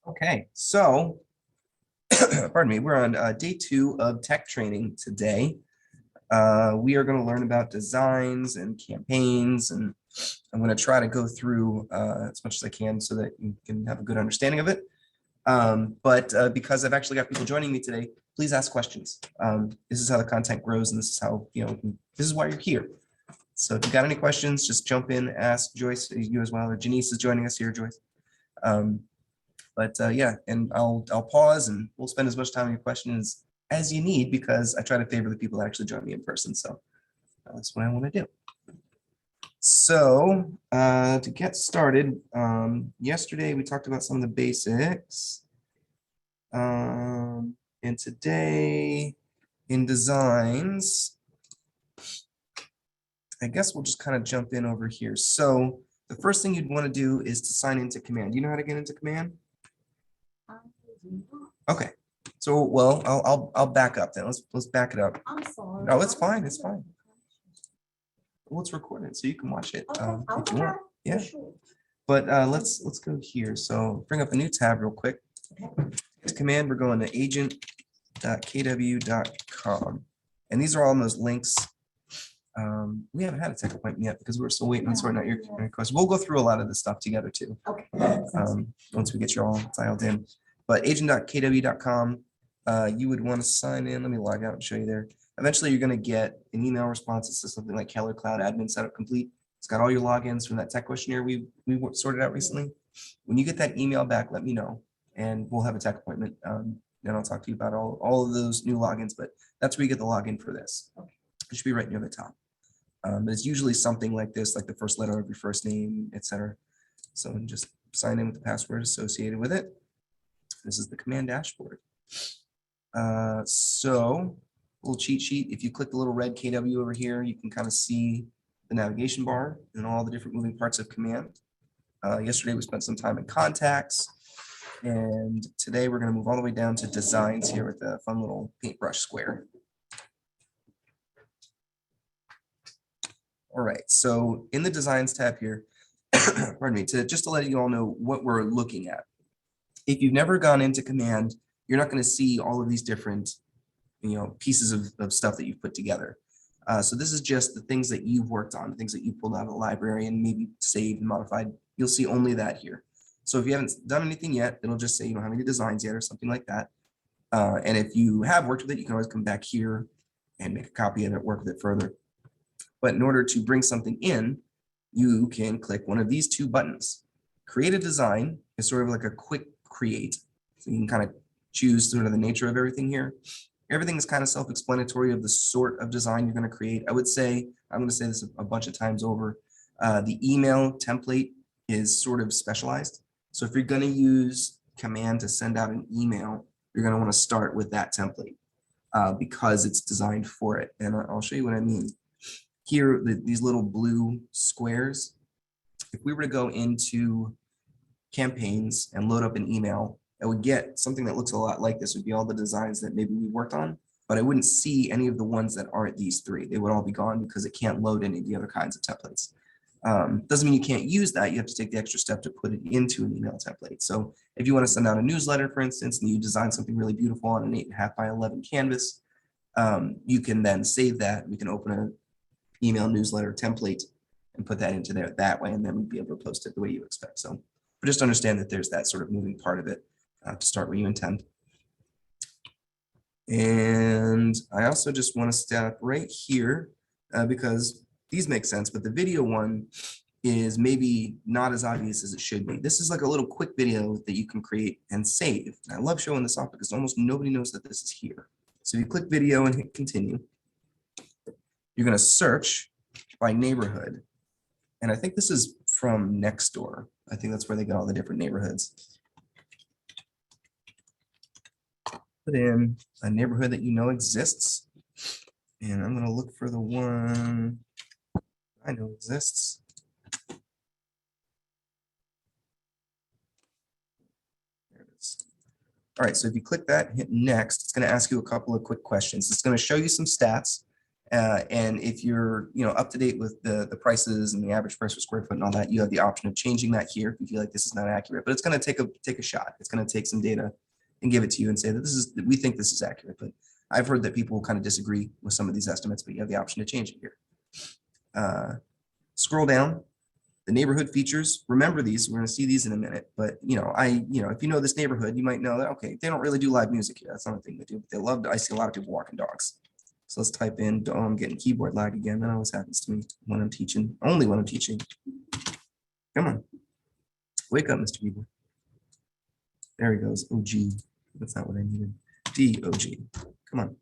Okay, so pardon me, we're on day 2 of tech training today. We are going to learn about designs and campaigns, and I'm going to try to go through as much as I can so that you can have a good understanding of it. But because I've actually got people joining me today, please ask questions. This is how the content grows, and this is how, this is why you're here. So if you got any questions, just jump in, ask Joyce, you as well, or Janice is joining us here, Joyce. Yeah, and I'll pause and we'll spend as much time on your questions as you need, because I try to favor the people that actually join me in person. So that's what I want to do. So to get started, yesterday we talked about some of the basics. And today in designs, I guess we'll just kind of jump in over here. So the first thing you'd want to do is to sign into Command. Do you know how to get into Command? Okay, so well, I'll back up then. Let's back it up. I'm sorry. No, it's fine. It's fine. Well, it's recorded, so you can watch it if you want. Yeah. But let's go here. So bring up a new tab real quick. To Command, we're going to agent.kw.com, and these are all those links. We haven't had a tech appointment yet because we're still waiting on sorting out your questions. We'll go through a lot of this stuff together too. Okay. Once we get you all dialed in. But agent.kw.com, you would want to sign in. Let me log out and show you there. Eventually, you're going to get an email response that says something like Keller Cloud Admin Setup Complete. It's got all your logins from that tech questionnaire we sorted out recently. When you get that email back, let me know, and we'll have a tech appointment. Then I'll talk to you about all of those new logins, but that's where you get the login for this. It should be right near the top. But it's usually something like this, like the first letter of your first name, etc. So just sign in with the password associated with it. This is the command dashboard. So little cheat sheet. If you click the little red KW over here, you can kind of see the navigation bar and all the different moving parts of command. Yesterday we spent some time in contacts, and today we're going to move all the way down to designs here with a fun little paintbrush square. All right, so in the designs tab here, pardon me, just to let you all know what we're looking at. If you've never gone into Command, you're not going to see all of these different, pieces of stuff that you've put together. So this is just the things that you've worked on, the things that you pulled out of the library and maybe saved and modified. You'll see only that here. So if you haven't done anything yet, it'll just say you don't have any designs yet or something like that. And if you have worked with it, you can always come back here and make a copy of it, work with it further. But in order to bring something in, you can click one of these two buttons. Create a design is sort of like a quick create. So you can kind of choose sort of the nature of everything here. Everything is kind of self-explanatory of the sort of design you're going to create. I would say, I'm going to say this a bunch of times over, the email template is sort of specialized. So if you're going to use Command to send out an email, you're going to want to start with that template because it's designed for it. And I'll show you what I mean. Here, these little blue squares, if we were to go into campaigns and load up an email, I would get something that looks a lot like this. Would be all the designs that maybe we worked on, but I wouldn't see any of the ones that aren't these three. They would all be gone because it can't load any of the other kinds of templates. Doesn't mean you can't use that. You have to take the extra step to put it into an email template. So if you want to send out a newsletter, for instance, and you design something really beautiful on an 8.5 by 11 canvas, you can then save that. We can open an email newsletter template and put that into there that way, and then we'd be able to post it the way you expect. So, but just understand that there's that sort of moving part of it to start where you intend. And I also just want to stop right here because these make sense, but the video one is maybe not as obvious as it should be. This is like a little quick video that you can create and save. And I love showing this off because almost nobody knows that this is here. So if you click video and hit continue, you're going to search by neighborhood. And I think this is from Nextdoor. I think that's where they got all the different neighborhoods. Put in a neighborhood that you know exists. And I'm going to look for the one I know exists. There it is. All right, so if you click that, hit next, it's going to ask you a couple of quick questions. It's going to show you some stats. And if you're, up to date with the prices and the average price per square foot and all that, you have the option of changing that here if you feel like this is not accurate. But it's going to take a shot. It's going to take some data and give it to you and say that we think this is accurate. But I've heard that people kind of disagree with some of these estimates, but you have the option to change it here. Scroll down. The neighborhood features, remember these, we're going to see these in a minute, but if you know this neighborhood, you might know that, okay, they don't really do live music here. That's not a thing they do. I see a lot of people walking dogs. So let's type in, oh, I'm getting keyboard lag again. That always happens to me when I'm teaching, only when I'm teaching. Come on. Wake up, Mr. Keyboard. There he goes. OG. That's not what I needed. DOG. Come on.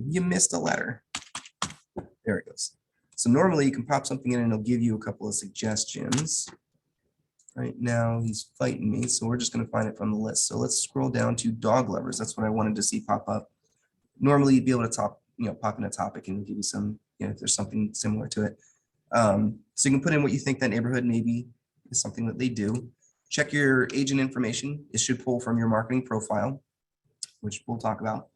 You missed a letter. There it goes. So normally you can pop something in and it'll give you a couple of suggestions. Right now he's fighting me, so we're just going to find it from the list. So let's scroll down to dog lovers. That's what I wanted to see pop up. Normally you'd be able to pop in a topic and give you some, if there's something similar to it. So you can put in what you think that neighborhood maybe is something that they do. Check your agent information. It should pull from your marketing profile, which we'll talk about.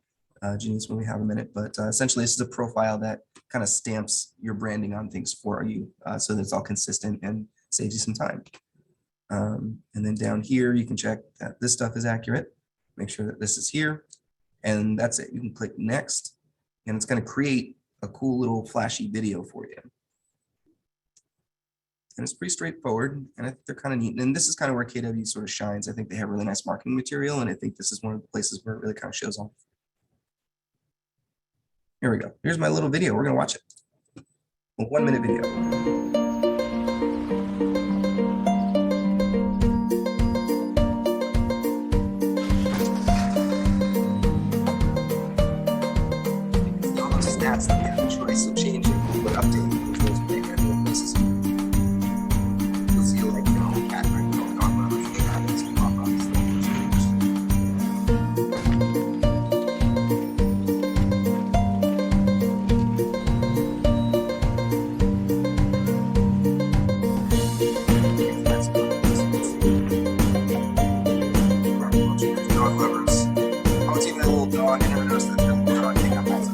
Janice, when we have a minute, but essentially this is a profile that kind of stamps your branding on things for you so that it's all consistent and saves you some time. And then down here, you can check that this stuff is accurate. Make sure that this is here, and that's it. You can click next, and it's going to create a cool little flashy video for you. And it's pretty straightforward, and I think they're kind of neat. And this is kind of where KW sort of shines. I think they have really nice marketing material, and I think this is one of the places where it really kind of shows off. Here we go. Here's my little video. We're going to watch it. A 1-minute video. Stats that we have the choice of changing but updating those big random places. You'll see like cat right now, dog lovers, rabbits, pop-ups. Dog lovers. I was even a little dog. I never noticed that the little dog thing up also.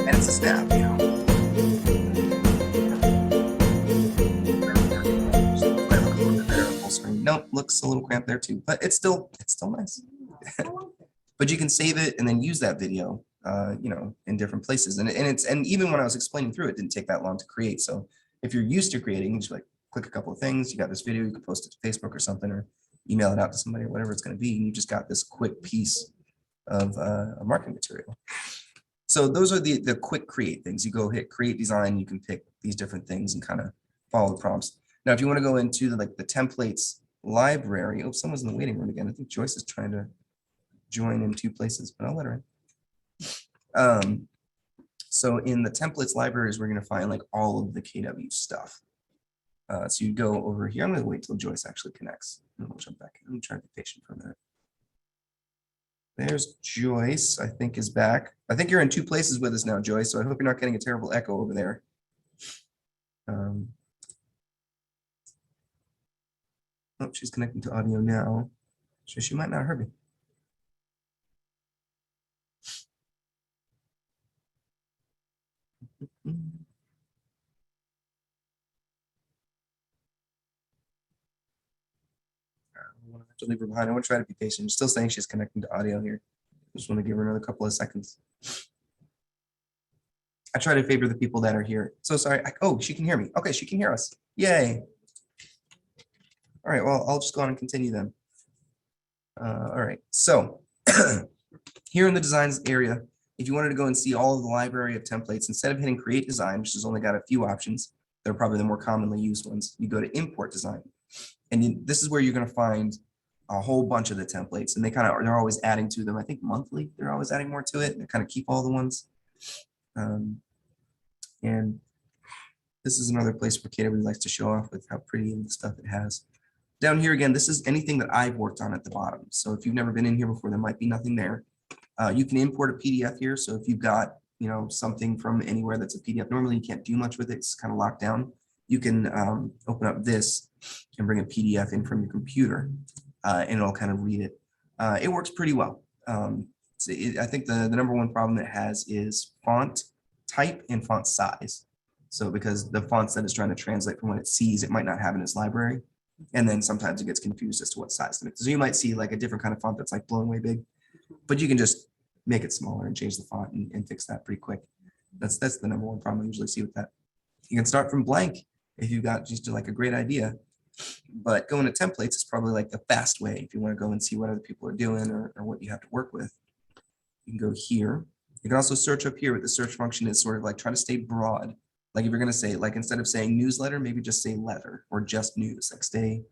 And it's a snap, full screen. Nope, looks a little cramped there too, but it's still nice. But you can save it and then use that video, in different places. And even when I was explaining through it, didn't take that long to create. So if you're used to creating, just like click a couple of things, you got this video, you can post it to Facebook or something, or email it out to somebody or whatever it's going to be, and you just got this quick piece of marketing material. So those are the quick create things. You go hit create design, you can pick these different things and kind of follow the prompts. Now, if you want to go into the templates library, oh, someone's in the waiting room again. I think Joyce is trying to join in 2 places, but I'll let her in. So in the templates libraries, we're going to find like all of the KW stuff. So you go over here. I'm going to wait till Joyce actually connects, and we'll jump back in. I'm trying to be patient for a minute. There's Joyce, I think, is back. I think you're in 2 places with us now, Joyce, so I hope you're not getting a terrible echo over there. Oh, she's connecting to audio now, so she might not have heard me. I have to leave her behind. I want to try to be patient. I'm still saying she's connecting to audio here. Just want to give her another couple of seconds. I try to favor the people that are here. So sorry. Oh, she can hear me. Okay, she can hear us. Yay. All right, well, I'll just go on and continue then. All right, so here in the designs area, if you wanted to go and see all of the library of templates, instead of hitting create design, which has only got a few options, they're probably the more commonly used ones, you go to import design. And this is where you're going to find a whole bunch of the templates, and they're always adding to them. I think monthly, they're always adding more to it. They kind of keep all the ones. And this is another place where KW likes to show off with how pretty and the stuff it has. Down here again, this is anything that I've worked on at the bottom. So if you've never been in here before, there might be nothing there. You can import a PDF here. So if you've got something from anywhere that's a PDF, normally you can't do much with it. It's kind of locked down. you can open up this and bring a PDF in from your computer, and it'll kind of read it. It works pretty well. I think the number one problem it has is font type and font size. So because the fonts that it's trying to translate from what it sees, it might not have in its library. And then sometimes it gets confused as to what size to make. So you might see like a different kind of font that's like blown away big, but you can just make it smaller and change the font and fix that pretty quick. That's the number one problem I usually see with that. You can start from blank if you've got just like a great idea, but going to templates is probably like the fast way if you want to go and see what other people are doing or what you have to work with. You can go here. You can also search up here with the search function is sort of like try to stay broad. Like if you're going to say, like, instead of saying newsletter, maybe just say letter or just news, like stay,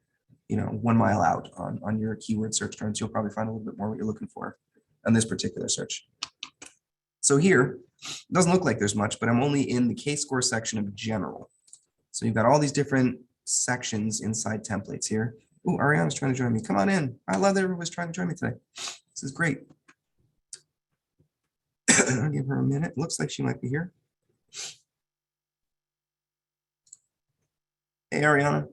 1 mile out on your keyword search terms. You'll probably find a little bit more what you're looking for on this particular search. So here, it doesn't look like there's much, but I'm only in the K-score section of general. So you've got all these different sections inside templates here. Oh, Ariana's trying to join me. Come on in. I love that everyone's trying to join me today. This is great. I'll give her a minute. Looks like she might be here. Hey, Ariana.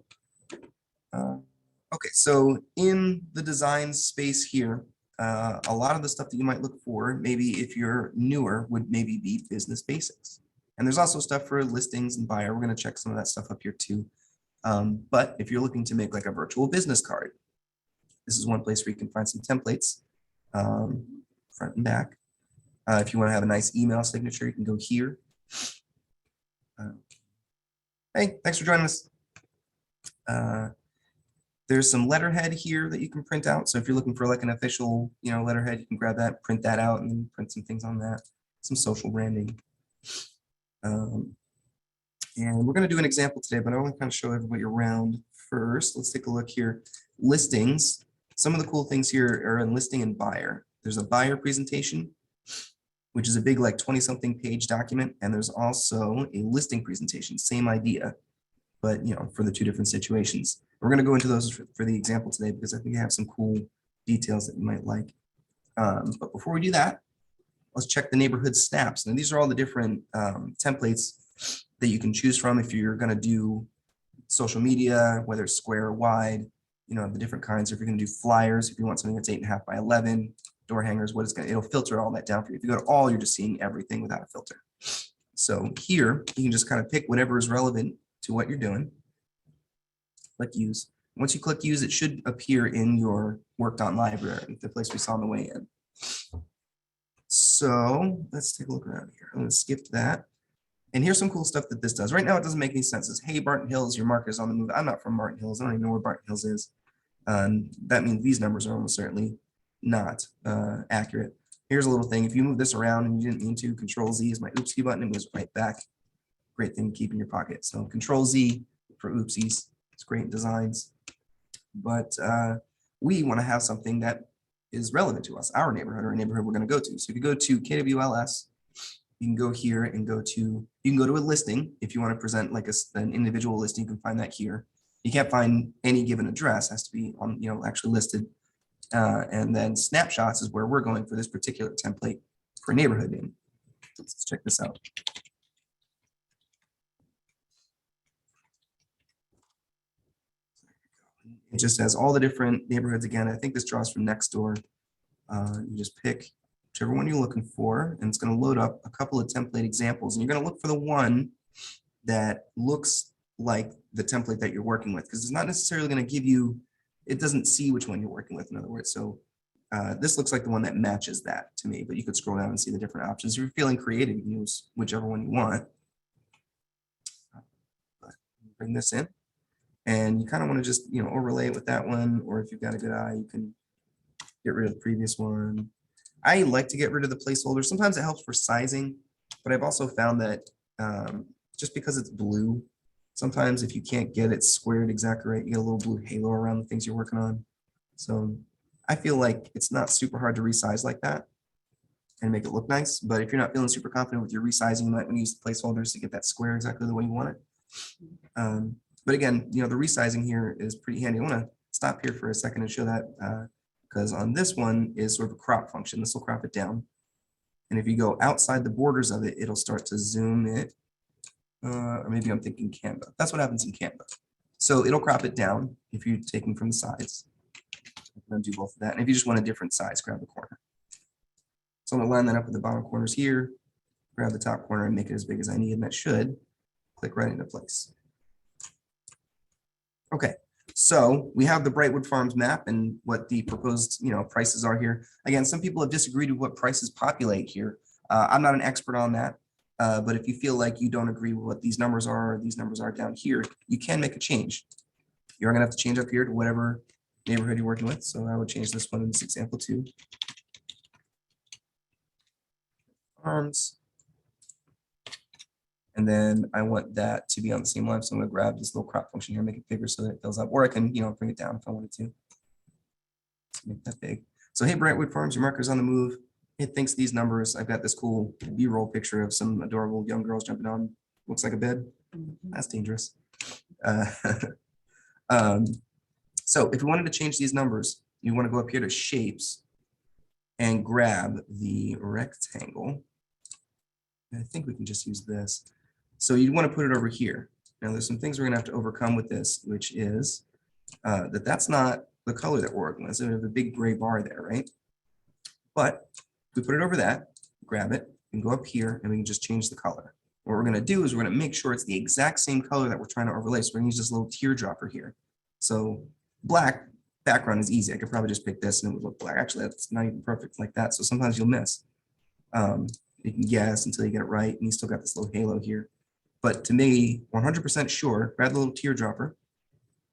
Okay, so in the design space here, a lot of the stuff that you might look for, maybe if you're newer, would maybe be business basics. And there's also stuff for listings and buyer. We're going to check some of that stuff up here too. But if you're looking to make like a virtual business card, this is one place where you can find some templates, front and back. If you want to have a nice email signature, you can go here. Hey, thanks for joining us. There's some letterhead here that you can print out. So if you're looking for like an official, letterhead, you can grab that, print that out, and print some things on that. Some social branding. And we're going to do an example today, but I want to kind of show everybody around first. Let's take a look here. Listings. Some of the cool things here are in listing and buyer. There's a buyer presentation, which is a big like 20-something page document. And there's also a listing presentation, same idea, but for the two different situations. We're going to go into those for the example today because I think I have some cool details that you might like. But before we do that, let's check the neighborhood snaps. Now these are all the different templates that you can choose from if you're going to do social media, whether it's square or wide, the different kinds. If you're going to do flyers, if you want something that's 8.5 by 11, door hangers, it'll filter all that down for you. If you go to all, you're just seeing everything without a filter. So here you can just kind of pick whatever is relevant to what you're doing. Click use. Once you click use, it should appear in your worked on library, the place we saw on the way in. So let's take a look around here. I'm going to skip that. And here's some cool stuff that this does. Right now, it doesn't make any sense. It's, hey, Barton Hills, your market is on the move. I'm not from Barton Hills. I don't even know where Barton Hills is. That means these numbers are almost certainly not accurate. Here's a little thing. If you move this around and you didn't mean to, Control Z is my oopsie button. It moves right back. Great thing to keep in your pocket. So Control Z for oopsies. It's great in designs. But we want to have something that is relevant to us, our neighborhood or a neighborhood we're going to go to. So if you go to KWLS, you can go here and you can go to a listing. If you want to present like an individual listing, you can find that here. You can't find any given address, it has to be on, actually listed. And then snapshots is where we're going for this particular template for neighborhood name. Let's check this out. It just has all the different neighborhoods again. I think this draws from Nextdoor. You just pick whichever one you're looking for, and it's going to load up a couple of template examples. And you're going to look for the one that looks like the template that you're working with, because it's not necessarily going to give you, it doesn't see which one you're working with, in other words. So this looks like the one that matches that to me, but you could scroll down and see the different options. If you're feeling creative, you can use whichever one you want. But bring this in. And you kind of want to just, overlay it with that one, or if you've got a good eye, you can get rid of the previous one. I like to get rid of the placeholders. Sometimes it helps for sizing, but I've also found that just because it's blue, sometimes if you can't get it squared exactly right, you get a little blue halo around the things you're working on. So I feel like it's not super hard to resize like that and make it look nice. But if you're not feeling super confident with your resizing, you might want to use the placeholders to get that square exactly the way you want it. But again, the resizing here is pretty handy. I want to stop here for a second and show that because on this one is sort of a crop function. This will crop it down. And if you go outside the borders of it, it'll start to zoom it or maybe I'm thinking Canva. That's what happens in Canva. So it'll crop it down if you're taking from the sides. I'm gonna do both of that. And if you just want a different size, grab the corner. So I'm gonna line that up with the bottom corners here, grab the top corner and make it as big as I need, and that should click right into place. Okay, so we have the Brightwood Farms map and what the proposed, prices are here. Again, some people have disagreed with what prices populate here. I'm not an expert on that, but if you feel like you don't agree with what these numbers are, or these numbers are down here, you can make a change. You're gonna have to change up here to whatever neighborhood you're working with. So I would change this one in this example to Farms. And then I want that to be on the same line. So I'm gonna grab this little crop function here, make it bigger so that it fills up, or I can, bring it down if I wanted to. Let's make that big. So hey, Brightwood Farms, your marker's on the move. It thinks these numbers. I've got this cool B-roll picture of some adorable young girls jumping on, looks like a bed. That's dangerous. So if you wanted to change these numbers, you want to go up here to shapes and grab the rectangle. I think we can just use this. So you want to put it over here. Now there's some things we're gonna have to overcome with this, which is that's not the color that we're working with. So we have a big gray bar there, right? But if we put it over that, grab it, and go up here, and we can just change the color. What we're gonna do is we're gonna make sure it's the exact same color that we're trying to overlay. So we're gonna use this little teardropper here. So black background is easy. I could probably just pick this and it would look black. Actually, that's not even perfect like that. So sometimes you'll miss. You can guess until you get it right, and you still got this little halo here. But to me, 100% sure, grab the little teardropper,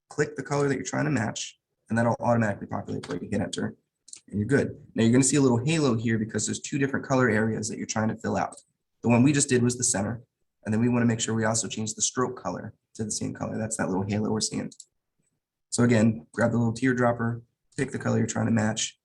click the color that you're trying to match, and that'll automatically populate for you. Hit enter, and you're good. Now you're gonna see a little halo here because there's two different color areas that you're trying to fill out. The one we just did was the center, and then we wanna make sure we also change the stroke color to the same color. That's that little halo we're seeing. So again, grab the little teardropper, pick the color you're trying to match,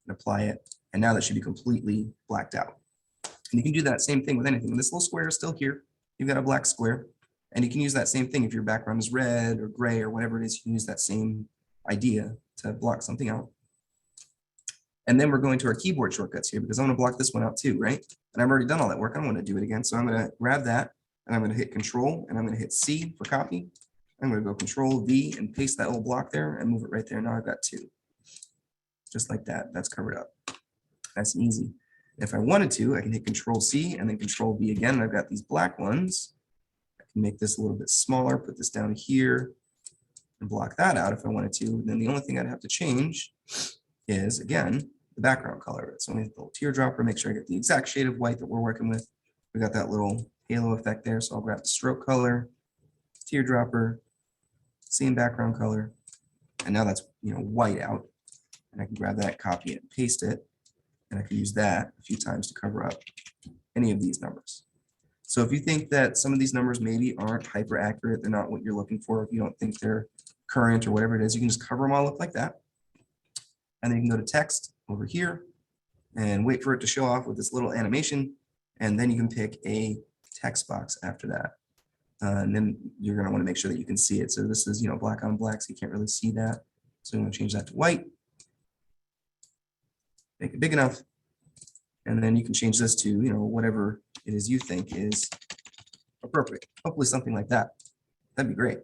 and apply it, and now that should be completely blacked out. And you can do that same thing with anything. This little square is still here. You've got a black square, and you can use that same thing. If your background is red or gray or whatever it is, you can use that same idea to block something out. And then we're going to our keyboard shortcuts here because I'm going to block this one out too, right? And I've already done all that work. I don't want to do it again. So I'm going to grab that and I'm going to hit Control and I'm going to hit C for copy. I'm going to go Control V and paste that little block there and move it right there. Now I've got two. Just like that. That's covered up. That's easy. If I wanted to, I can hit Control C and then Control V again. And I've got these black ones. I can make this a little bit smaller, put this down here and block that out if I wanted to. And then the only thing I'd have to change is, again, the background color. So I'm going to hit the little teardropper, make sure I get the exact shade of white that we're working with. We got that little halo effect there. So I'll grab the stroke color, teardropper, same background color. And now that's white out. And I can grab that, copy it, and paste it. And I can use that a few times to cover up any of these numbers. So if you think that some of these numbers maybe aren't hyper accurate, they're not what you're looking for, if you don't think they're current or whatever it is, you can just cover them all up like that. And then you can go to text over here and wait for it to show off with this little animation. And then you can pick a text box after that. And then you're going to want to make sure that you can see it. So this is, black on black, so you can't really see that. So I'm going to change that to white. Make it big enough. And then you can change this to, whatever it is you think is appropriate. Hopefully something like that. That'd be great.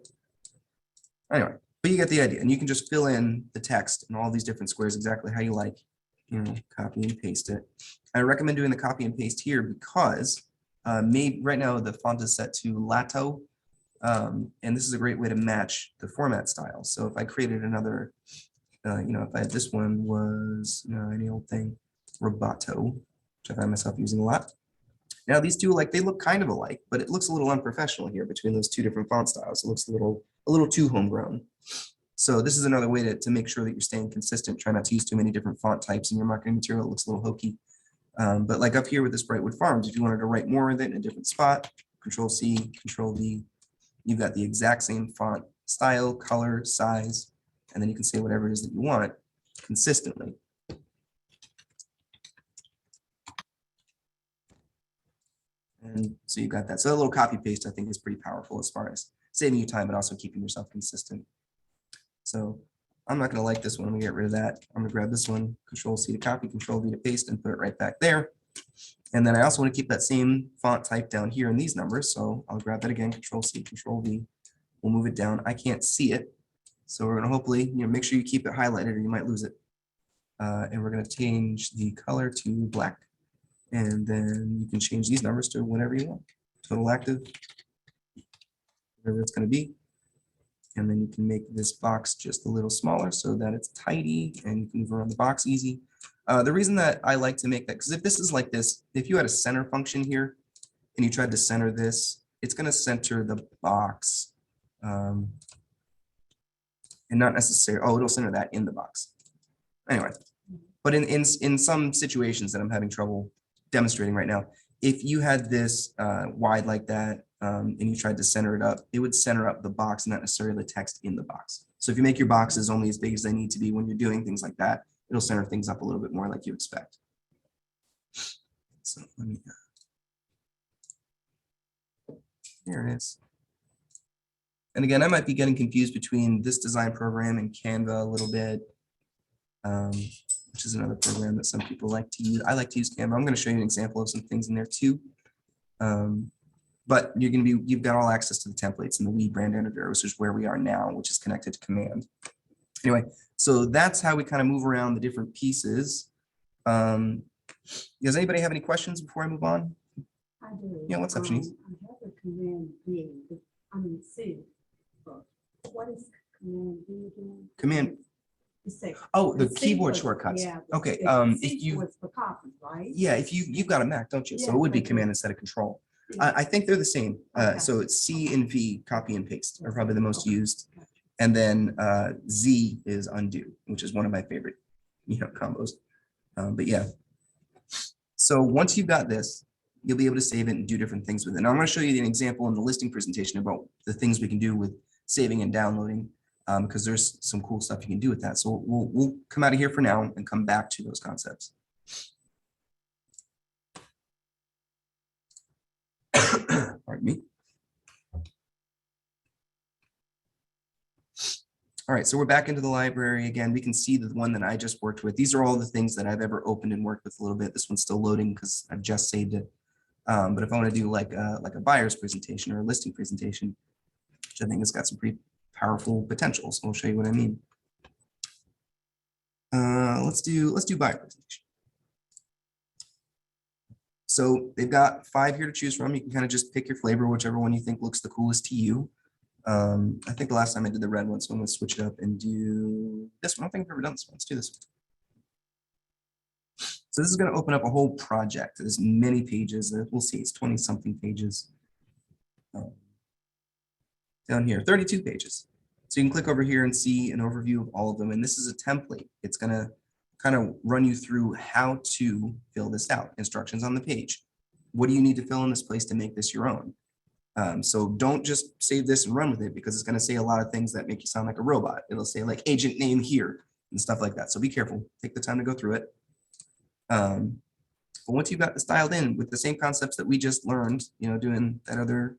Anyway, but you get the idea. And you can just fill in the text in all these different squares exactly how you like, copy and paste it. I recommend doing the copy and paste here because maybe right now the font is set to Lato. And this is a great way to match the format style. So if I created another, if I had this one was any old thing, Roboto, which I find myself using a lot. Now these two, they look kind of alike, but it looks a little unprofessional here between those two different font styles. It looks a little too homegrown. So this is another way to make sure that you're staying consistent. Try not to use too many different font types in your marketing material. It looks a little hokey. But like up here with this Brightwood Farms, if you wanted to write more of it in a different spot, Control C, Control V, you've got the exact same font style, color, size, and then you can say whatever it is that you want consistently. And so you got that. So a little copy paste, I think, is pretty powerful as far as saving you time, but also keeping yourself consistent. So I'm not going to like this one. I'm going to get rid of that. I'm going to grab this one, Control C to copy, Control V to paste, and put it right back there. And then I also want to keep that same font type down here in these numbers. So I'll grab that again, Control C, Control V. We'll move it down. I can't see it. So we're going to hopefully, make sure you keep it highlighted or you might lose it. And we're going to change the color to black. And then you can change these numbers to whatever you want. Total active, whatever it's going to be. And then you can make this box just a little smaller so that it's tidy and you can move around the box easy. The reason that I like to make that, because if this is like this, if you had a center function here and you tried to center this, it's going to center the box and not necessarily, oh, it'll center that in the box. Anyway, but in some situations that I'm having trouble demonstrating right now, if you had this wide like that and you tried to center it up, it would center up the box, not necessarily the text in the box. So if you make your boxes only as big as they need to be when you're doing things like that, it'll center things up a little bit more like you expect. So let me, there it is. And again, I might be getting confused between this design program and Canva a little bit, which is another program that some people like to use. I like to use Canva. I'm going to show you an example of some things in there too. But you've got all access to the templates in the We brand editor, which is where we are now, which is connected to Command. Anyway, so that's how we kind of move around the different pieces. Does anybody have any questions before I move on? I do. Yeah, what's up, Shanice? I have a Command B, C. But what is Command B again? Command. Say, Oh, the C keyboard was- shortcuts. Yeah, Okay. If you was for copy, right? Yeah, if you've got a Mac, don't you? So Yeah, it would be I do. Command instead of Control. Yeah. I think they're the same. Okay. So it's C and V, copy and paste, are probably the most Okay. used. Gotcha. And then Z is undo, which is one of my favorite, combos. But yeah. So once you've got this, you'll be able to save it and do different things with it. Now I'm going to show you an example in the listing presentation about the things we can do with saving and downloading, because there's some cool stuff you can do with that. So we'll come out of here for now and come back to those concepts. Pardon me. All right, so we're back into the library again. We can see the one that I just worked with. These are all the things that I've ever opened and worked with a little bit. This one's still loading because I've just saved it. But if I want to do like a buyer's presentation or a listing presentation, which I think has got some pretty powerful potential. So I'll show you what I mean. Let's do buyer presentation. So they've got 5 here to choose from. You can kind of just pick your flavor, whichever one you think looks the coolest to you. I think the last time I did the red one, so I'm going to switch it up and do this one. I don't think I've ever done this one. Let's do this one. So this is going to open up a whole project. There's many pages. We'll see. It's 20 something pages. Down here, 32 pages. So you can click over here and see an overview of all of them. And this is a template. It's going to kind of run you through how to fill this out. Instructions on the page. What do you need to fill in this place to make this your own? So don't just save this and run with it, because it's going to say a lot of things that make you sound like a robot. It'll say like agent name here and stuff like that. So be careful. Take the time to go through it. But once you've got this dialed in with the same concepts that we just learned, doing that other,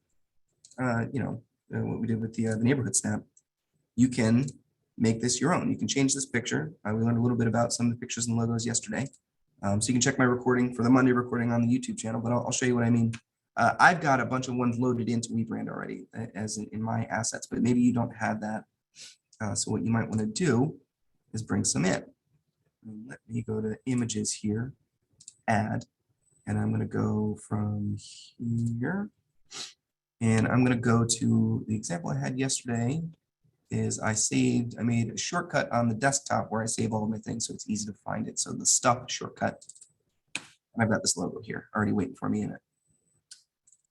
what we did with the neighborhood snap, you can make this your own. You can change this picture. We learned a little bit about some of the pictures and logos yesterday. So you can check my recording for the Monday recording on the YouTube channel, but I'll show you what I mean. I've got a bunch of ones loaded into WeBrand already as in my assets, but maybe you don't have that. So what you might want to do is bring some in. Let me go to images here, add, and I'm going to go from here. And I'm going to go to the example I had yesterday is I made a shortcut on the desktop where I save all of my things so it's easy to find it. So the stuff shortcut, and I've got this logo here already waiting for me in it.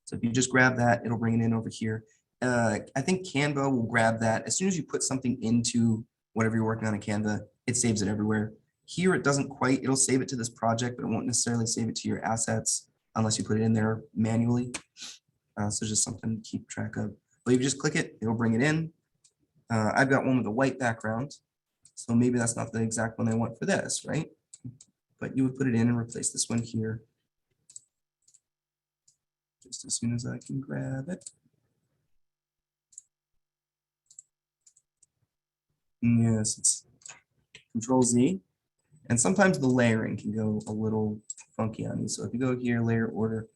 So if you just grab that, it'll bring it in over here. I think Canva will grab that. As soon as you put something into whatever you're working on in Canva, it saves it everywhere. Here, it doesn't quite, it'll save it to this project, but it won't necessarily save it to your assets unless you put it in there manually. So just something to keep track of. But if you just click it, it'll bring it in. I've got one with a white background, so maybe that's not the exact one I want for this, right? But you would put it in and replace this one here. Just as soon as I can grab it. Yes, it's Control Z. And sometimes the layering can go a little funky on you. So if you go here, layer order,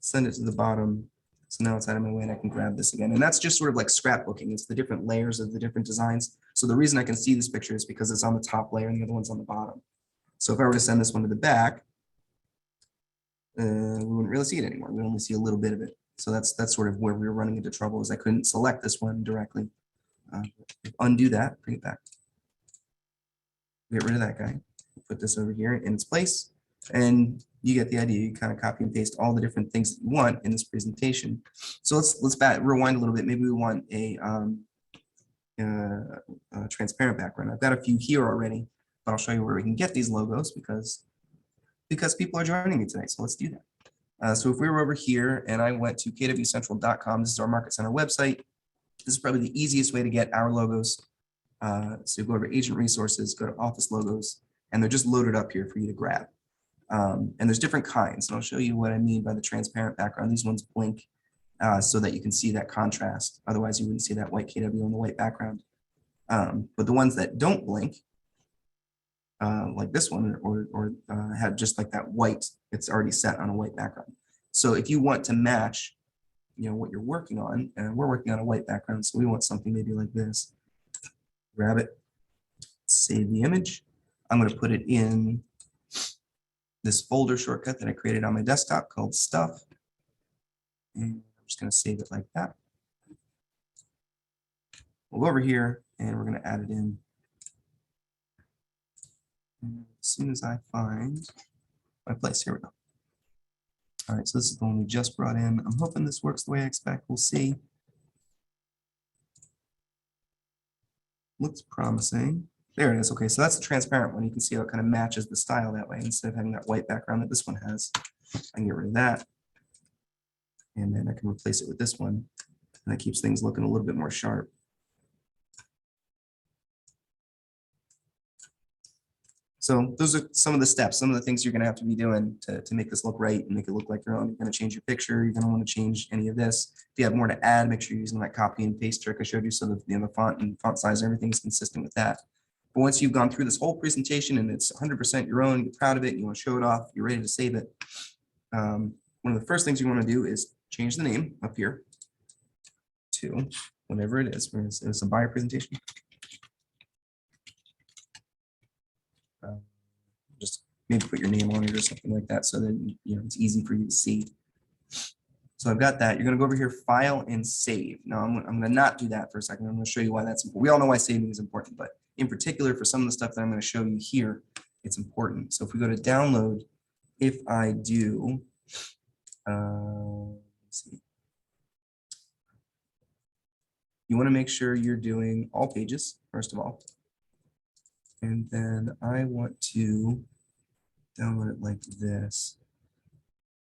send it to the bottom. So now it's out of my way and I can grab this again. And that's just sort of like scrapbooking. It's the different layers of the different designs. So the reason I can see this picture is because it's on the top layer and the other one's on the bottom. So if I were to send this one to the back, we wouldn't really see it anymore. We only see a little bit of it. So that's sort of where we were running into trouble, is I couldn't select this one directly. Undo that, bring it back. Get rid of that guy. Put this over here in its place. And you get the idea. You kind of copy and paste all the different things that you want in this presentation. So let's rewind a little bit. Maybe we want a transparent background. I've got a few here already, but I'll show you where we can get these logos because people are joining me today. So let's do that. So if we were over here and I went to kwcentral.com, this is our Market Center website. This is probably the easiest way to get our logos. So go over agent resources, go to office logos, and they're just loaded up here for you to grab. And there's different kinds. And I'll show you what I mean by the transparent background. These ones blink so that you can see that contrast. Otherwise, you wouldn't see that white KW on the white background. But the ones that don't blink, like this one, or have just like that white, it's already set on a white background. So if you want to match, what you're working on, and we're working on a white background, so we want something maybe like this. Grab it, save the image. I'm going to put it in this folder shortcut that I created on my desktop called Stuff. And I'm just going to save it like that. We'll go over here and we're going to add it in. And as soon as I find my place, here we go. All right, so this is the one we just brought in. I'm hoping this works the way I expect. We'll see. Looks promising. There it is. Okay, so that's the transparent one. You can see how it kind of matches the style that way instead of having that white background that this one has. I can get rid of that. And then I can replace it with this one. And that keeps things looking a little bit more sharp. So those are some of the steps, some of the things you're going to have to be doing to make this look right and make it look like your own. You're going to change your picture. You're going to want to change any of this. If you have more to add, make sure you're using that copy and paste trick I showed you so that the font and font size, everything is consistent with that. But once you've gone through this whole presentation and it's 100% your own, you're proud of it, you want to show it off, you're ready to save it. One of the first things you want to do is change the name up here to whatever it is. It's a buyer presentation. Just maybe put your name on it or something like that so that it's easy for you to see. So I've got that. You're going to go over here, file and save. Now I'm going to not do that for a second. I'm going to show you why that's important. We all know why saving is important, but in particular for some of the stuff that I'm going to show you here, it's important. So if we go to download, if I do, let's see. You want to make sure you're doing all pages, first of all. And then I want to download it like this.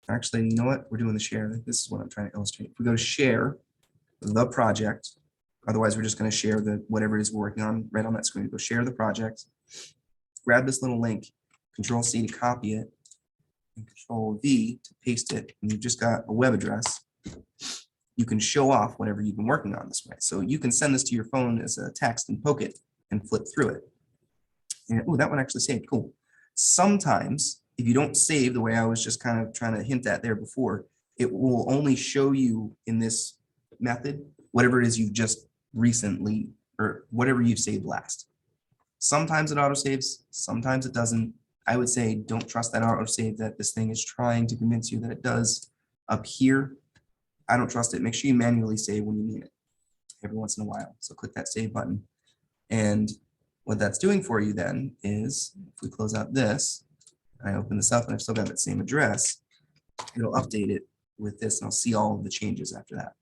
Actually, you know what? We're doing the share. This is what I'm trying to illustrate. If we go to share the project, otherwise we're just going to share whatever it is we're working on right on that screen. Go share the project, grab this little link, Control C to copy it, and Control V to paste it. And you've just got a web address. You can show off whatever you've been working on this way. So you can send this to your phone as a text and poke it and flip through it. And, oh, that one actually saved. Cool. Sometimes, if you don't save the way I was just kind of trying to hint at there before, it will only show you in this method whatever it is you've just recently or whatever you've saved last. Sometimes it autosaves, sometimes it doesn't. I would say don't trust that autosave that this thing is trying to convince you that it does up here. I don't trust it. Make sure you manually save when you need it every once in a while. So click that save button. And what that's doing for you then is, if we close out this, and I open this up and I've still got that same address, it'll update it with this and I'll see all of the changes after that.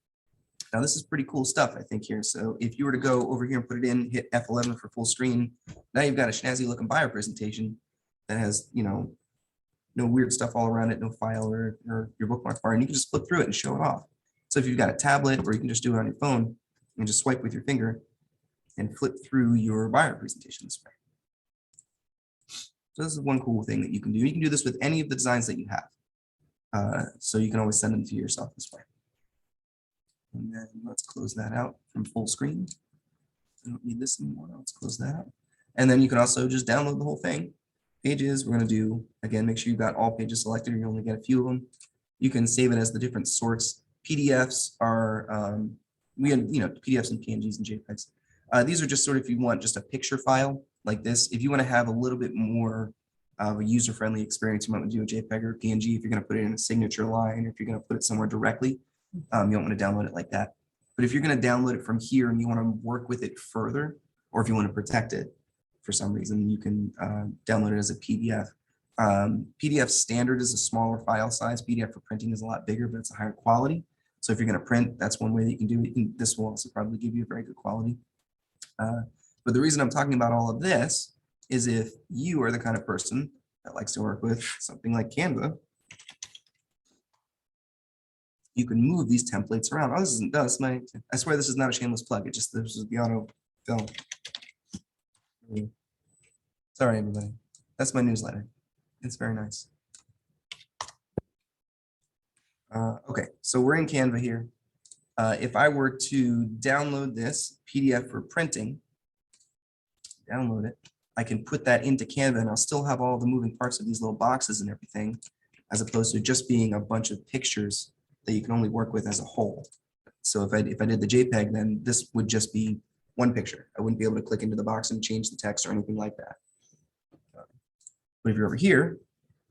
Now this is pretty cool stuff, I think, here. So if you were to go over here and put it in, hit F11 for full screen, now you've got a snazzy looking buyer presentation that has, no weird stuff all around it, no file or your bookmark bar, and you can just flip through it and show it off. So if you've got a tablet, or you can just do it on your phone and just swipe with your finger and flip through your buyer presentation this way. So this is one cool thing that you can do. You can do this with any of the designs that you have. So you can always send them to yourself this way. And then let's close that out from full screen. I don't need this anymore. Let's close that out. And then you can also just download the whole thing, pages, we're gonna do, again, make sure you've got all pages selected, or you only get a few of them. You can save it as the different sorts. PDFs are, we have, PDFs and PNGs and JPEGs. These are just sort of, if you want just a picture file like this, if you want to have a little bit more of a user-friendly experience, you might want to do a JPEG or PNG if you're going to put it in a signature line, or if you're going to put it somewhere directly. You don't want to download it like that. But if you're going to download it from here and you want to work with it further, or if you want to protect it for some reason, you can download it as a PDF. PDF standard is a smaller file size. PDF for printing is a lot bigger, but it's a higher quality. So if you're going to print, that's one way that you can do it. This will also probably give you a very good quality. But the reason I'm talking about all of this is if you are the kind of person that likes to work with something like Canva, you can move these templates around. Oh, this isn't this. I swear this is not a shameless plug. It just, this is the auto fill. Sorry, everybody. That's my newsletter. It's very nice. Okay, so we're in Canva here. If I were to download this PDF for printing, download it, I can put that into Canva and I'll still have all the moving parts of these little boxes and everything, as opposed to just being a bunch of pictures that you can only work with as a whole. So if I did the JPEG, then this would just be one picture. I wouldn't be able to click into the box and change the text or anything like that. But if you're over here,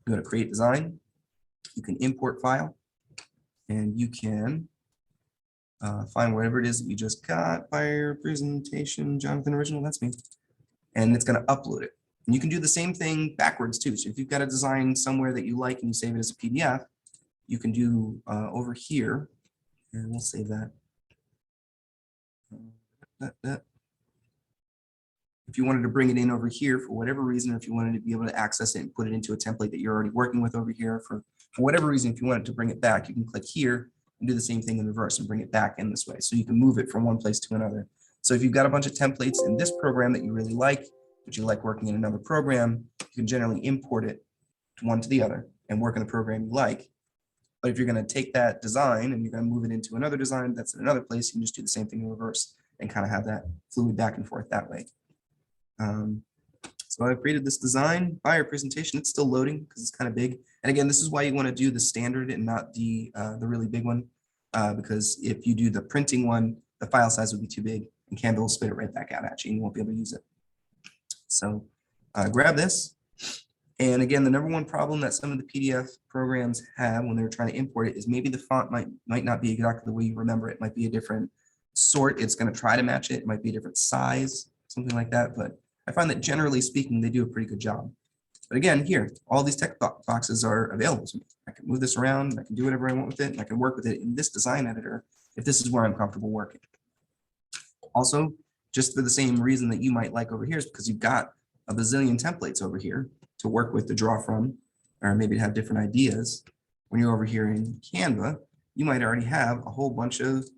you go to create design, you can import file, and you can find whatever it is that you just got, Fire presentation, Jonathan original, that's me. And it's going to upload it. And you can do the same thing backwards too. So if you've got a design somewhere that you like and you save it as a PDF, you can do over here, and we'll save that. If you wanted to bring it in over here for whatever reason, or if you wanted to be able to access it and put it into a template that you're already working with over here, for whatever reason, if you wanted to bring it back, you can click here and do the same thing in reverse and bring it back in this way. So you can move it from one place to another. So if you've got a bunch of templates in this program that you really like, but you like working in another program, you can generally import it to one to the other and work in the program you like. But if you're going to take that design and you're going to move it into another design that's in another place, you can just do the same thing in reverse and kind of have that fluid back and forth that way. So I've created this design by our presentation. It's still loading because it's kind of big. And again, this is why you want to do the standard and not the really big one, because if you do the printing one, the file size would be too big and Canva will spit it right back out at you and you won't be able to use it. So grab this. And again, the number one problem that some of the PDF programs have when they're trying to import it is maybe the font might not be exactly the way you remember it. It might be a different sort. It's going to try to match it. It might be a different size, something like that. But I find that generally speaking, they do a pretty good job. But again, here, all these text boxes are available to me. I can move this around. I can do whatever I want with it. And I can work with it in this design editor if this is where I'm comfortable working. Also, just for the same reason that you might like over here is because you've got a bazillion templates over here to work with, to draw from, or maybe to have different ideas. When you're over here in Canva, you might already have a whole bunch of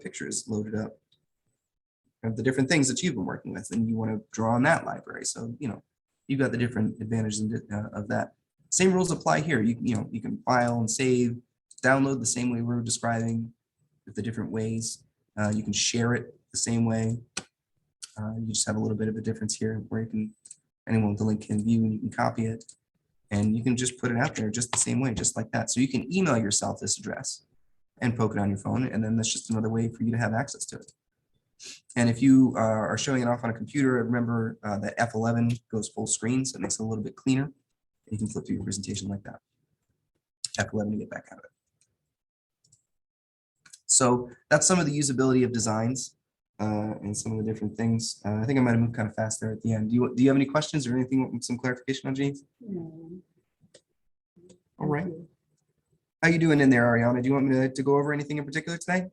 pictures loaded up of the different things that you've been working with, and you want to draw on that library. So, you've got the different advantages of that. Same rules apply here. You can file and save, download the same way we were describing, with the different ways. You can share it the same way. You just have a little bit of a difference here where anyone with the link can view and you can copy it, and you can just put it out there just the same way, just like that. So you can email yourself this address and poke it on your phone, and then that's just another way for you to have access to it. And if you are showing it off on a computer, remember that F11 goes full screen, so it makes it a little bit cleaner. You can flip through your presentation like that. F11 to get back out of it. So that's some of the usability of designs and some of the different things. I think I might have moved kind of fast there at the end. Do you have any questions or anything with some clarification on, James? No. All right. How you doing in there, Ariana? Do you want me to go over anything in particular today?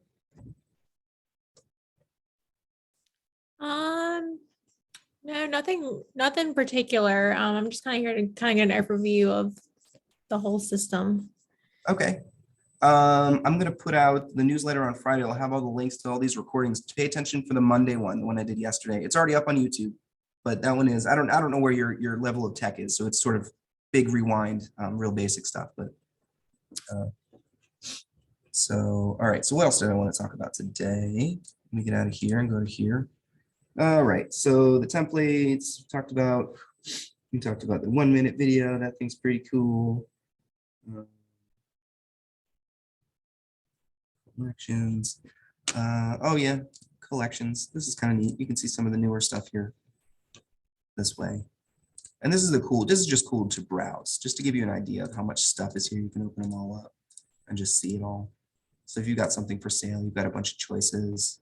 No, nothing particular. I'm just kind of here to kind of get an overview of the whole system. Okay. I'm going to put out the newsletter on Friday. I'll have all the links to all these recordings. Pay attention for the Monday one, the one I did yesterday. It's already up on YouTube, but that one is, I don't know where your level of tech is. So it's sort of big rewind, real basic stuff. But so, all right. So what else did I want to talk about today? Let me get out of here and go to here. All right. So the templates talked about, We talked about the 1-minute video. That thing's pretty cool. Collections. Oh yeah, collections. This is kind of neat. You can see some of the newer stuff here this way. And this is just cool to browse, just to give you an idea of how much stuff is here. You can open them all up and just see it all. So if you've got something for sale, you've got a bunch of choices.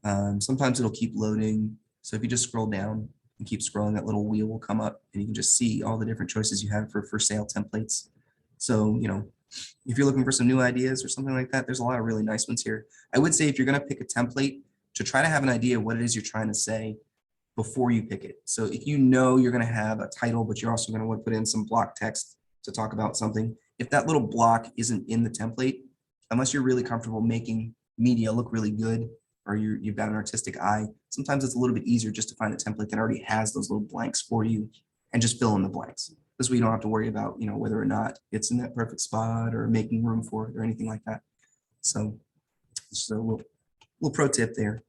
Sometimes it'll keep loading. So if you just scroll down and keep scrolling, that little wheel will come up and you can just see all the different choices you have for sale templates. So, you know, if you're looking for some new ideas or something like that, there's a lot of really nice ones here. I would say if you're going to pick a template, to try to have an idea of what it is you're trying to say before you pick it. So if you know you're going to have a title, but you're also going to want to put in some block text to talk about something, if that little block isn't in the template, unless you're really comfortable making media look really good, or you've got an artistic eye, sometimes it's a little bit easier just to find a template that already has those little blanks for you and just fill in the blanks. This way you don't have to worry about, you know, whether or not it's in that perfect spot or making room for it or anything like that. So just a little pro tip there.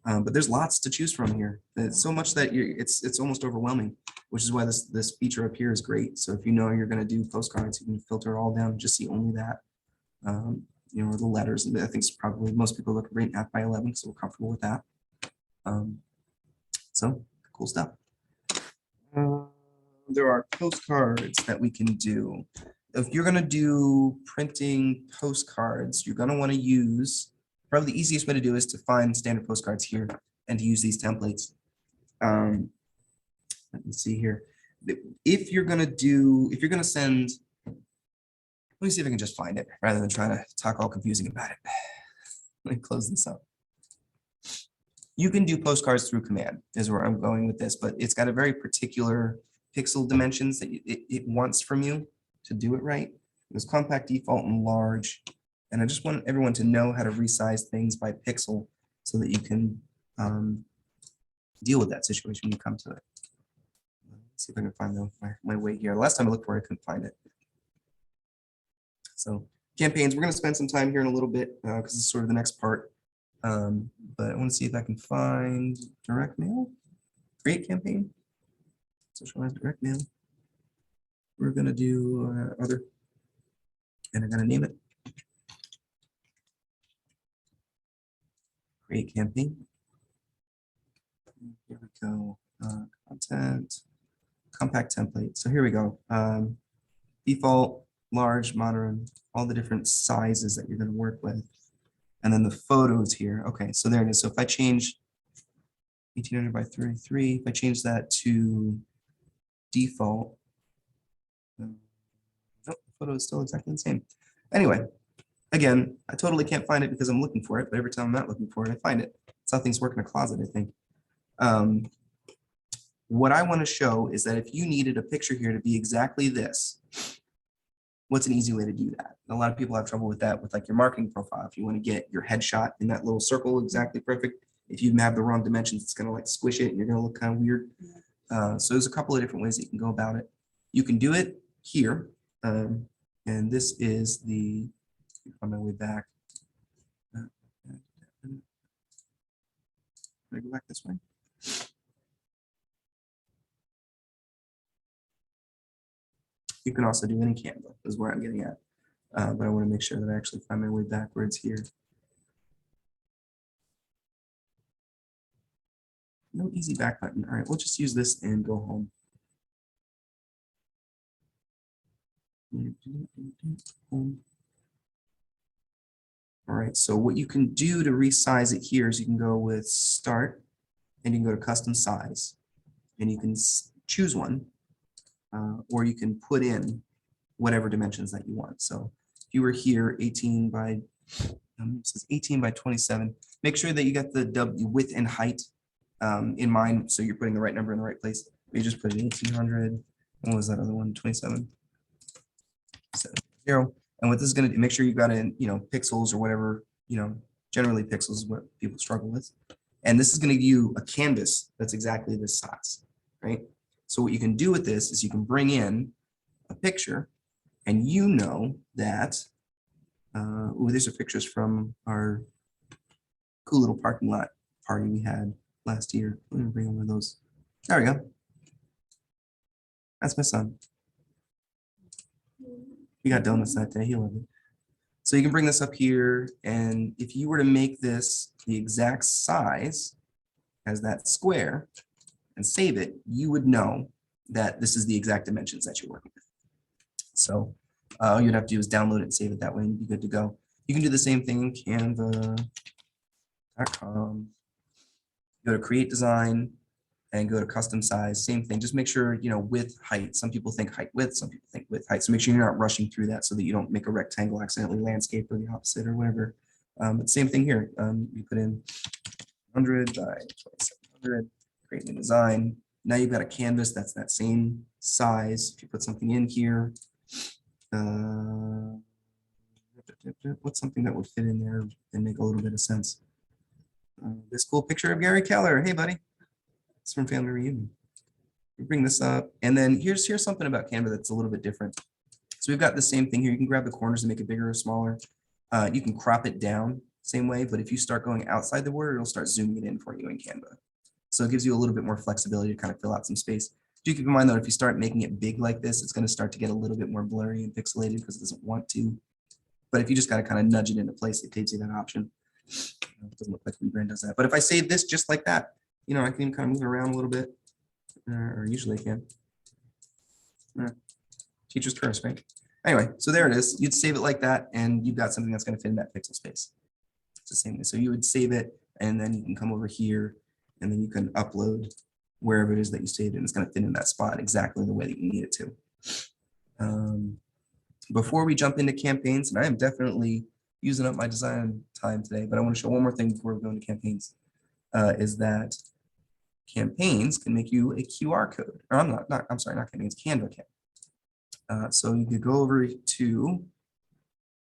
But there's lots to choose from here. It's so much that it's almost overwhelming, which is why this feature up here is great. So if you know you're going to do postcards, you can filter it all down and just see only that. You know, the letters, and I think it's probably most people look great at 8x11, so we're comfortable with that. So cool stuff. There are postcards that we can do. If you're going to do printing postcards, you're going to want to use, probably the easiest way to do is to find standard postcards here and to use these templates. Let me see here. If you're going to send, let me see if I can just find it rather than trying to talk all confusing about it. Let me close this up. You can do postcards through command is where I'm going with this, but it's got a very particular pixel dimensions that it wants from you to do it right. There's compact, default, and large. And I just want everyone to know how to resize things by pixel so that you can deal with that situation when you come to it. Let's see if I can find my way here. Last time I looked for it, I couldn't find it. So campaigns, we're going to spend some time here in a little bit because it's sort of the next part. But I want to see if I can find direct mail, create campaign, socialize direct mail. We're going to do other, and I'm going to name it create campaign. Here we go. Content, compact template. So here we go. Default, large, modern, all the different sizes that you're going to work with. And then the photos here. Okay, so there it is. So if I change 1800 by 33, if I change that to default, nope, the photo is still exactly the same. Anyway, again, I totally can't find it because I'm looking for it, but every time I'm not looking for it, I find it. That's how things work in a closet, I think. What I want to show is that if you needed a picture here to be exactly this, what's an easy way to do that? A lot of people have trouble with that with like your marketing profile. If you want to get your headshot in that little circle exactly perfect, if you have the wrong dimensions, it's going to like squish it and you're going to look kind of weird. So there's a couple of different ways that you can go about it. You can do it here. And this is the, on my way back. Can I go back this way? You can also do any Canva, is where I'm getting at. But I want to make sure that I actually find my way backwards here. No easy back button. All right, we'll just use this and go home. All right, so what you can do to resize it here is you can go with start and you can go to custom size and you can choose one or you can put in whatever dimensions that you want. So if you were here 18 by, it says 18 by 27, make sure that you got the W width and height in mind. So you're putting the right number in the right place. You just put it 1800. What was that other one? 27. 0. And what this is going to do, make sure you've got in, pixels or whatever, generally pixels is what people struggle with. And this is going to give you a canvas that's exactly this size, right? So what you can do with this is you can bring in a picture and that, these are pictures from our cool little parking lot party we had last year. Let me bring one of those. There we go. That's my son. He got donuts that day. He loved it. So you can bring this up here, and if you were to make this the exact size as that square and save it, you would know that this is the exact dimensions that you're working with. So all you'd have to do is download it and save it that way and be good to go. You can do the same thing in Canva.com. Go to create design and go to custom size, same thing. Just make sure, width, height. Some people think height width, some people think width height. So make sure you're not rushing through that so that you don't make a rectangle accidentally landscape or the opposite or whatever. But same thing here. You put in 100 by 2700, create new design. Now you've got a canvas that's that same size. If you put something in here, what's something that would fit in there and make a little bit of sense? This cool picture of Gary Keller. Hey, buddy. It's from Family Reunion. We bring this up. And then here's something about Canva that's a little bit different. So we've got the same thing here. You can grab the corners and make it bigger or smaller. You can crop it down same way, but if you start going outside the border, it'll start zooming it in for you in Canva. So it gives you a little bit more flexibility to kind of fill out some space. Do keep in mind though, if you start making it big like this, it's going to start to get a little bit more blurry and pixelated because it doesn't want to. But if you just got to kind of nudge it into place, it gives you that option. It doesn't look like rebrand does that. But if I save this just like that, I can kind of move it around a little bit, or usually I can. Teacher's curse, right? Anyway, so there it is. You'd save it like that, and you've got something that's going to fit in that pixel space. It's the same way. So you would save it, and then you can come over here, and then you can upload wherever it is that you saved it, and it's going to fit in that spot exactly the way that you need it to. Before we jump into campaigns, and I am definitely using up my design time today, but I want to show one more thing before we go into campaigns, is that campaigns can make you a QR code. Or I'm sorry, not campaigns, Canva can. So you could go over to,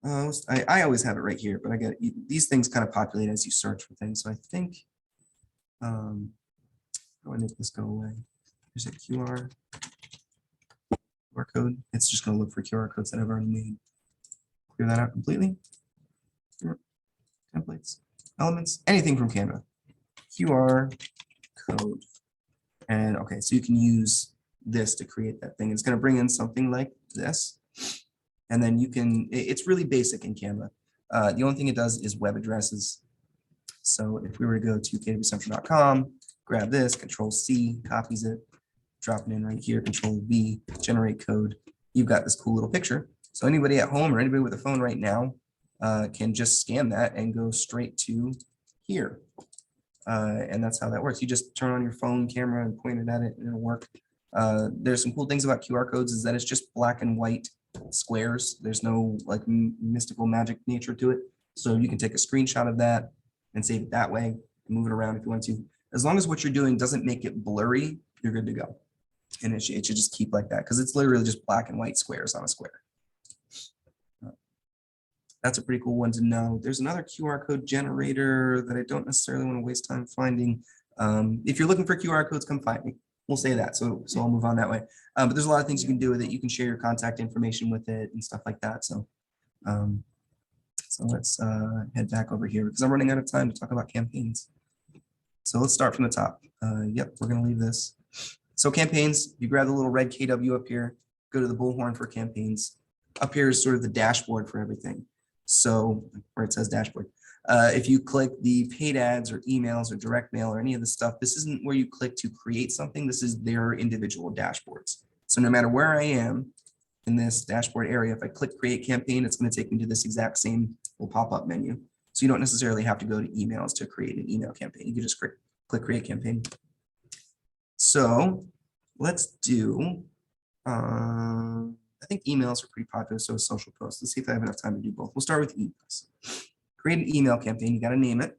I always have it right here, but I get these things kind of populate as you search for things. So I think, how do I make this go away? There's a QR code. It's just going to look for QR codes that I've already made. Clear that out completely. Templates, elements, anything from Canva. QR code. And okay, so you can use this to create that thing. It's going to bring in something like this. And then you can, it's really basic in Canva. The only thing it does is web addresses. So if we were to go to kwcentral.com, grab this, Control C, copies it, drop it in right here, Control V, generate code. You've got this cool little picture. So anybody at home or anybody with a phone right now can just scan that and go straight to here. And that's how that works. You just turn on your phone camera and point it at it and it'll work. There's some cool things about QR codes is that it's just black and white squares. There's no like mystical magic nature to it. So you can take a screenshot of that and save it that way, move it around if you want to. As long as what you're doing doesn't make it blurry, you're good to go. And it should just keep like that because it's literally just black and white squares on a square. That's a pretty cool one to know. There's another QR code generator that I don't necessarily want to waste time finding. If you're looking for QR codes, come find me. We'll say that. So I'll move on that way. But there's a lot of things you can do with it. You can share your contact information with it and stuff like that. So let's head back over here because I'm running out of time to talk about campaigns. So let's start from the top. Yep, we're going to leave this. So campaigns, you grab the little red KW up here, go to the bullhorn for campaigns. Up here is sort of the dashboard for everything. So where it says dashboard, if you click the paid ads or emails or direct mail or any of the stuff, this isn't where you click to create something. This is their individual dashboards. So no matter where I am in this dashboard area, if I click create campaign, it's going to take me to this exact same little pop-up menu. So you don't necessarily have to go to emails to create an email campaign. You can just click create campaign. So let's do, I think emails are pretty popular, so is social posts. Let's see if I have enough time to do both. We'll start with emails. Create an email campaign, you got to name it.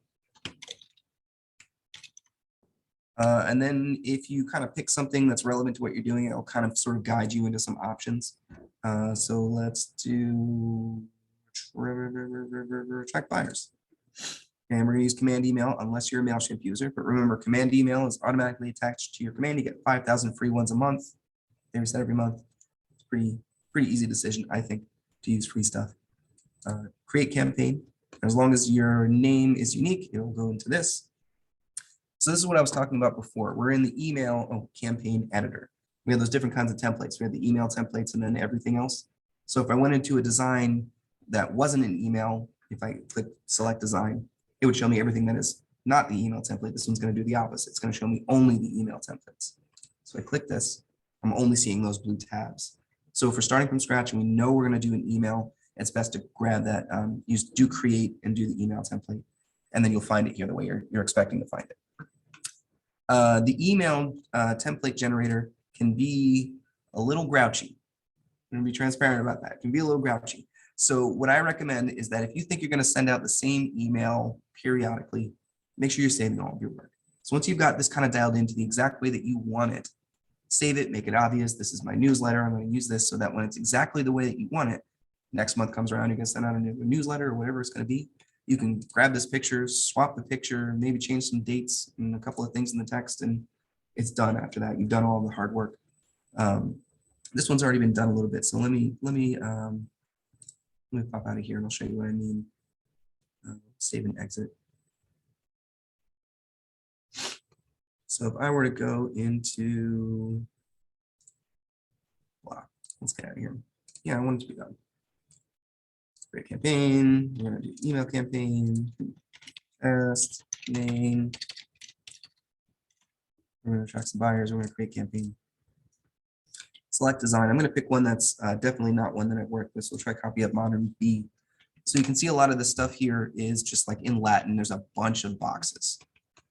And then if you kind of pick something that's relevant to what you're doing, it'll kind of sort of guide you into some options. So let's do attract buyers. And we're going to use command email unless you're a MailChimp user. But remember, command email is automatically attached to your command. You get 5,000 free ones a month. They reset every month. It's pretty easy decision, I think, to use free stuff. Create campaign. As long as your name is unique, it'll go into this. So this is what I was talking about before. We're in the email campaign editor. We have those different kinds of templates. We have the email templates and then everything else. So if I went into a design that wasn't an email, if I click select design, it would show me everything that is not the email template. This one's going to do the opposite. It's going to show me only the email templates. So I click this, I'm only seeing those blue tabs. So if we're starting from scratch and we know we're going to do an email, it's best to grab that, use do create and do the email template. And then you'll find it here the way you're expecting to find it. The email template generator can be a little grouchy. I'm going to be transparent about that. It can be a little grouchy. So what I recommend is that if you think you're going to send out the same email periodically, make sure you're saving all of your work. So once you've got this kind of dialed into the exact way that you want it, save it, make it obvious. This is my newsletter. I'm going to use this so that when it's exactly the way that you want it, next month comes around, you're going to send out a new newsletter or whatever it's going to be. You can grab this picture, swap the picture, maybe change some dates and a couple of things in the text, and it's done after that. You've done all the hard work. This one's already been done a little bit. So let me pop out of here and I'll show you what I mean. Save and exit. So if I were to go into, wow, let's get out of here. Yeah, I want it to be done. Create campaign. We're going to do email campaign, test, name. We're going to attract some buyers. We're going to create campaign. Select design. I'm going to pick one that's definitely not one that I've worked with. So we'll try copy up modern B. So you can see a lot of the stuff here is just like in Latin. There's a bunch of boxes.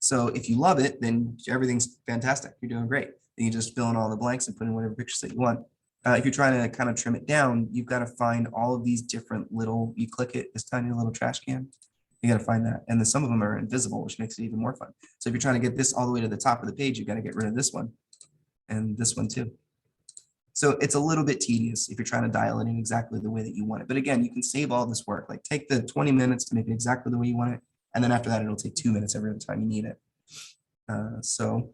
So if you love it, then everything's fantastic. You're doing great. Then you just fill in all the blanks and put in whatever pictures that you want. If you're trying to kind of trim it down, you've got to find all of these different little, you click it, this tiny little trash can. You got to find that. And then some of them are invisible, which makes it even more fun. So if you're trying to get this all the way to the top of the page, you got to get rid of this one and this one too. So it's a little bit tedious if you're trying to dial it in exactly the way that you want it. But again, you can save all this work. Like take the 20 minutes to make it exactly the way you want it. And then after that, it'll take 2 minutes every other time you need it. So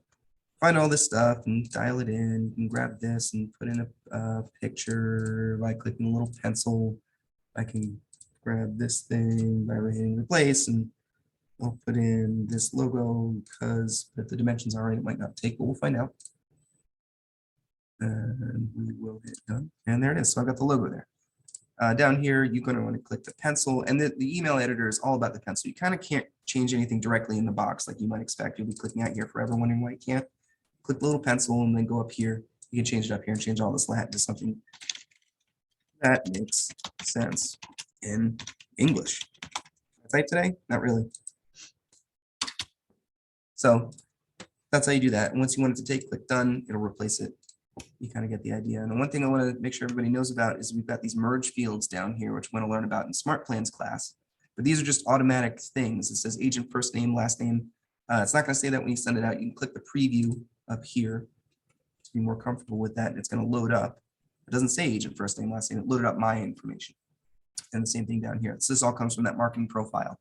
find all this stuff and dial it in. You can grab this and put in a picture by clicking a little pencil. I can grab this thing by hitting replace and I'll put in this logo because if the dimensions are right, it might not take, but we'll find out. And we will hit done. And there it is. So I've got the logo there. Down here, you're going to want to click the pencil, and the email editor is all about the pencil. You kind of can't change anything directly in the box like you might expect. You'll be clicking out here forever, wondering why you can't. Click the little pencil and then go up here. You can change it up here and change all this Latin to something that makes sense in English. I type today? Not really. So that's how you do that. And once you want it to take, click done, it'll replace it. You kind of get the idea. And the one thing I want to make sure everybody knows about is we've got these merge fields down here, which we're going to learn about in Smart Plans class. But these are just automatic things. It says agent first name, last name. It's not going to say that when you send it out. You can click the preview up here to be more comfortable with that. And it's going to load up. It doesn't say agent first name, last name. It loaded up my information. And the same thing down here. So this all comes from that marketing profile,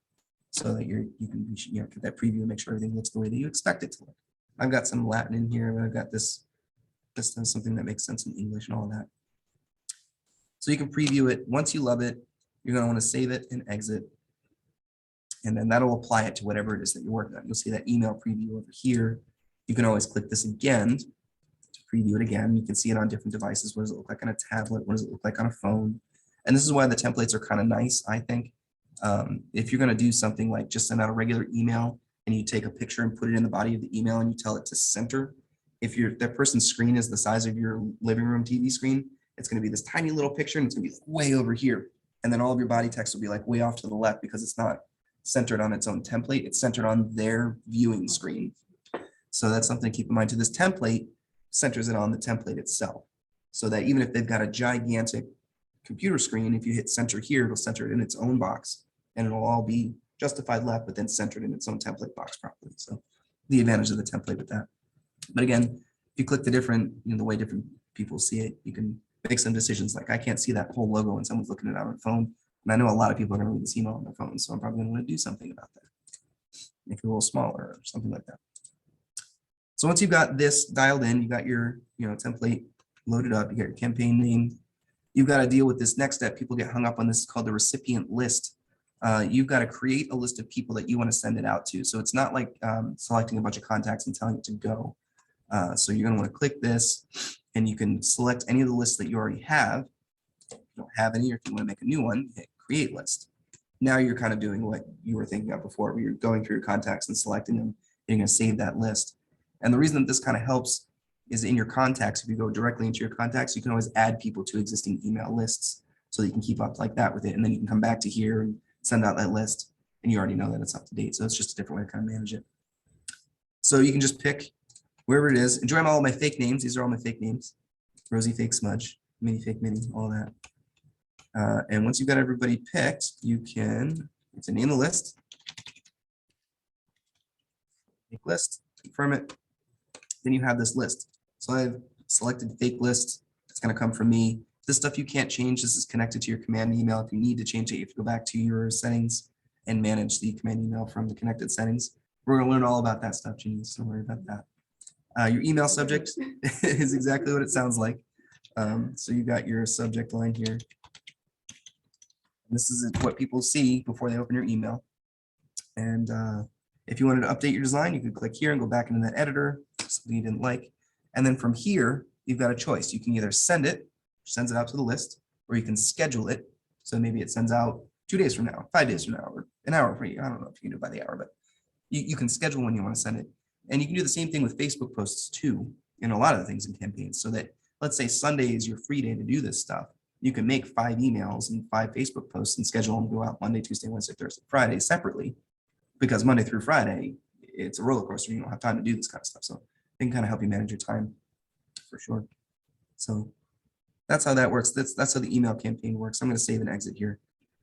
so that you can get that preview and make sure everything looks the way that you expect it to look. I've got some Latin in here, but I've got this. This is something that makes sense in English and all that. So you can preview it. Once you love it, you're going to want to save it and exit. And then that'll apply it to whatever it is that you're working on. You'll see that email preview over here. You can always click this again to preview it again. You can see it on different devices. What does it look like on a tablet? What does it look like on a phone? And this is why the templates are kind of nice, I think. If you're going to do something like just send out a regular email and you take a picture and put it in the body of the email and you tell it to center, if that person's screen is the size of your living room TV screen, it's going to be this tiny little picture and it's going to be way over here. And then all of your body text will be like way off to the left because it's not centered on its own template. It's centered on their viewing screen. So that's something to keep in mind too. This template centers it on the template itself. So that even if they've got a gigantic computer screen, if you hit center here, it'll center it in its own box and it'll all be justified left, but then centered in its own template box properly. So the advantage of the template with that. But again, if you click the different, the way different people see it, you can make some decisions. Like I can't see that whole logo when someone's looking at it on their phone. And I know a lot of people are going to read this email on their phone. So I'm probably going to want to do something about that. Make it a little smaller or something like that. So once you've got this dialed in, you got your template loaded up, you got your campaign name. You've got to deal with this next step. People get hung up on this. It's called the recipient list. You've got to create a list of people that you want to send it out to. So it's not like selecting a bunch of contacts and telling it to go. So you're going to want to click this and you can select any of the lists that you already have. If you don't have any, or if you want to make a new one, hit create list. Now you're kind of doing what you were thinking of before, where you're going through your contacts and selecting them. You're going to save that list. And the reason that this kind of helps is in your contacts. If you go directly into your contacts, you can always add people to existing email lists so that you can keep up like that with it. And then you can come back to here and send out that list, and you already know that it's up to date. So it's just a different way to kind of manage it. So you can just pick wherever it is. Enjoy all my fake names. These are all my fake names. Rosie Fake Smudge, Mini Fake Mini, all that. And once you've got everybody picked, you can name the list. Make list, confirm it. Then you have this list. So I've selected fake list. It's going to come from me. This stuff you can't change. This is connected to your command email. If you need to change it, you have to go back to your settings and manage the command email from the connected settings. We're going to learn all about that stuff, Jeannie, so don't worry about that. Your email subject is exactly what it sounds like. So you got your subject line here. This is what people see before they open your email. And if you wanted to update your design, you could click here and go back into that editor, something you didn't like. And then from here, you've got a choice. You can either send it, sends it out to the list, or you can schedule it. So maybe it sends out 2 days from now, 5 days from now, or an hour from you. I don't know if you can do it by the hour, but you can schedule when you want to send it. And you can do the same thing with Facebook posts too, in a lot of the things in campaigns, so that let's say Sunday is your free day to do this stuff. You can make 5 emails and 5 Facebook posts and schedule them to go out Monday, Tuesday, Wednesday, Thursday, Friday separately, because Monday through Friday, it's a roller coaster. You don't have time to do this kind of stuff. So it can kind of help you manage your time for sure. So that's how that works. That's how the email campaign works. I'm going to save and exit here.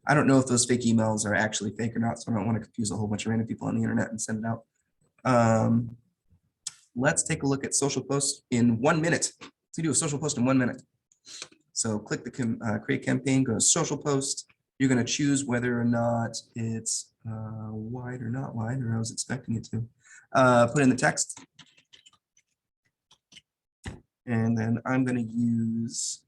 I don't know if those fake emails are actually fake or not, so I don't want to confuse a whole bunch of random people on the internet and send it out. Let's take a look at social posts in 1 minute. Let's do a social post in 1 minute. So click the create campaign, go to social post. You're going to choose whether or not it's wide or not wide, or I was expecting it to. Put in the text. And then I'm going to use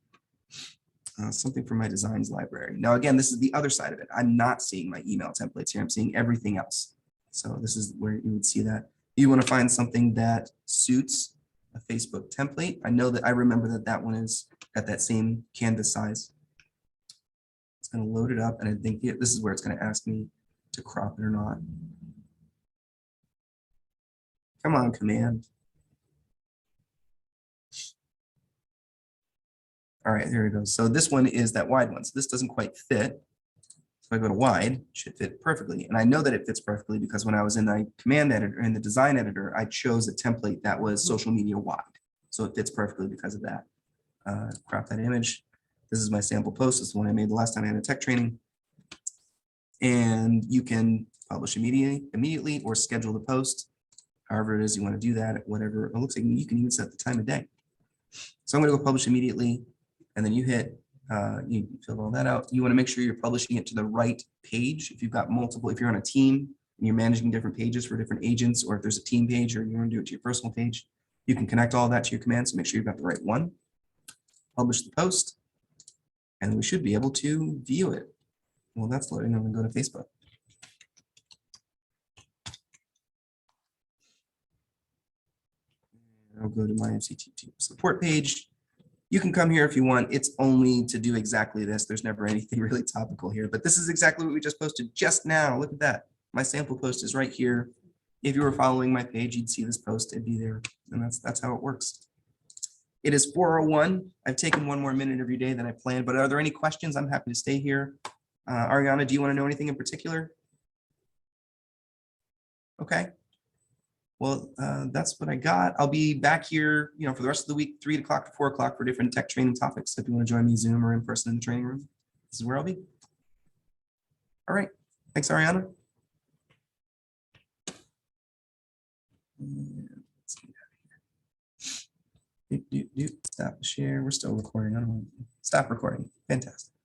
something from my designs library. Now, again, this is the other side of it. I'm not seeing my email templates here. I'm seeing everything else. So this is where you would see that. You want to find something that suits a Facebook template. I know that I remember that that one is at that same canvas size. It's going to load it up, and I think this is where it's going to ask me to crop it or not. Come on, command. All right, there it goes. So this one is that wide one. So this doesn't quite fit. So if I go to wide, it should fit perfectly. And I know that it fits perfectly because when I was in the command editor, in the design editor, I chose a template that was social media wide. So it fits perfectly because of that. Crop that image. This is my sample post. This is the one I made the last time I had a tech training. And you can publish immediately or schedule the post. However it is you want to do that, whatever. It looks like you can even set the time of day. So I'm going to go publish immediately. And then you hit, you fill all that out. You want to make sure you're publishing it to the right page. If you've got multiple, if you're on a team and you're managing different pages for different agents, or if there's a team page or you want to do it to your personal page, you can connect all that to your commands. So make sure you've got the right one. Publish the post, and we should be able to view it. Well, that's loading. I'm going to go to Facebook. I'll go to my MCT support page. You can come here if you want. It's only to do exactly this. There's never anything really topical here, but this is exactly what we just posted just now. Look at that. My sample post is right here. If you were following my page, you'd see this post. It'd be there, and that's how it works. It is 4:01. I've taken 1 more minute every day than I planned, but are there any questions? I'm happy to stay here. Ariana, do you want to know anything in particular? Okay. Well, that's what I got. I'll be back here, for the rest of the week, 3 o'clock to 4 o'clock for different tech training topics. If you want to join me Zoom or in person in the training room, this is where I'll be. All right. Thanks, Ariana. Let's get out of here. Stop the share. We're still recording. I don't know. Stop recording. Fantastic.